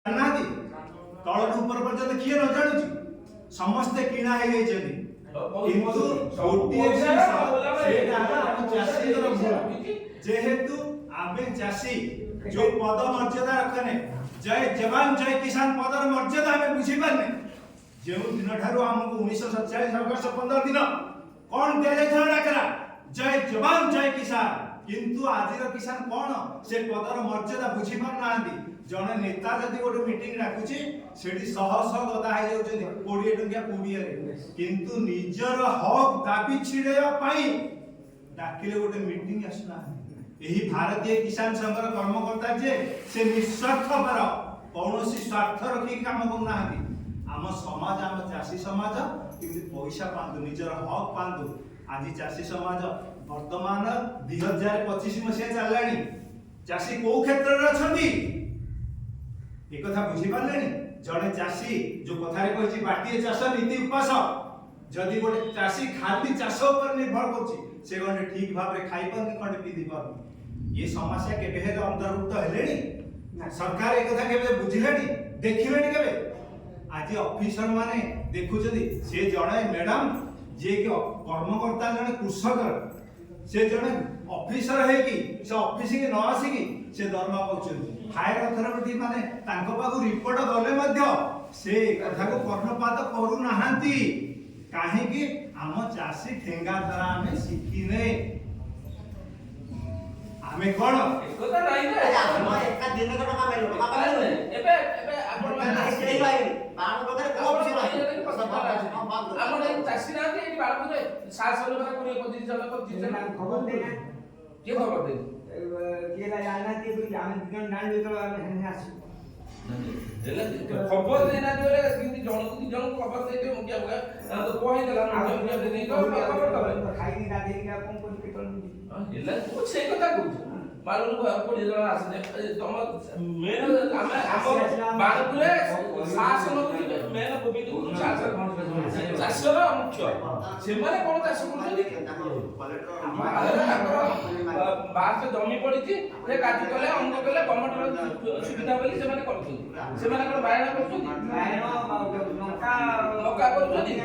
तल ऊपर पर्यंत किए न जानुची समस्ते किणा है जाइछन्ती किंतु गोटिए जेहेतु आमे चाषी जो पद मर्यादा रखने जय जवान जय किसान पदर मर्यादा आमे बुझी पारने जो दिन ठारू हमको 1947 अगस्त 15 दिन कौन दिया जाय डाकरा जय जवान जय किसान किंतु आजिर किसान कौन से पदर मर्यादा बुझी पार नांदी जने नेता जदि गोटे मीटिंग डाकुची सेठी शह शह गदा हो जाउछन्ती 20 टंकिया पुड़िया रे किंतु निजर हक दाबी छिड़ेया पई डाकिले गोटे मीटिंग आसना एही भारतीय किसान संघर कर्मकर्ता जे से निस्वार्थ पर कौनसी स्वार्थ रखी काम करना आम समाज आम चाषी समाज किंतु पैसा पांदु निजर हक पांदु आज चाषी समाज वर्तमान 2025 मसीहा चलानी चाषी को क्षेत्र रे अछंती एक कथा बुझी पारलेनी जड़े चाषी जो कथारे कहछि बाटिए चाष नीति उपास जदि गोटे चाषी खाली चाष ऊपर निर्भर करछि से गने ठीक भाव रे खाइ पर खंडे पीदी पर ये समस्या केबे हे अंतर्भुक्त हेलेनी सरकार एक कथा केबे बुझिलेनी देखिलेनी केबे आज ऑफिसर माने देखुछथि से जड़े मैडम जे के कर्मकर्ता जड़े कृषक से जड़े ऑफिसर है कि से ऑफिस के न आसी कि से दरमा पाउछथि फायर अथॉरिटी माने तांको पाखु रिपोर्ट गले मध्य से कथा को कर्णपात करू नाहंती काहे कि हम चाषी ठेंगा द्वारा हमें शिखिने हमें कोन एकता नाही ना हम एका दिन का टका पाइलो एबे आपण माने सेई बाई बाण बगरे कोप से आपण चाषी ना एटी बाळ म्हणजे 700 लोक 20 25 जण को जितना खबर देना के खबर दे केला जाना ते आम्ही दिगण डांड देतो आम्ही आसी खबर देना दिले किंती जण को खबर दे दे मुकिया होगा तो कोई देला मुकिया दे नहीं तो खबर दे खाई नहीं दादे का कौन कौन पेट्रोल हेला को से कथा कहू मालूम को कोडी जण आसे तम मेन हम बारपुरे शासन मेन गोविंद को शासन शासन मुख्य से माने कोन चाष करछथि बात जमी पड़ी से काटी कले अंग कले गवर्नमेंट सुविधा बोली से माने करछथि से माने बायना करछथि बायना मक्का करछथि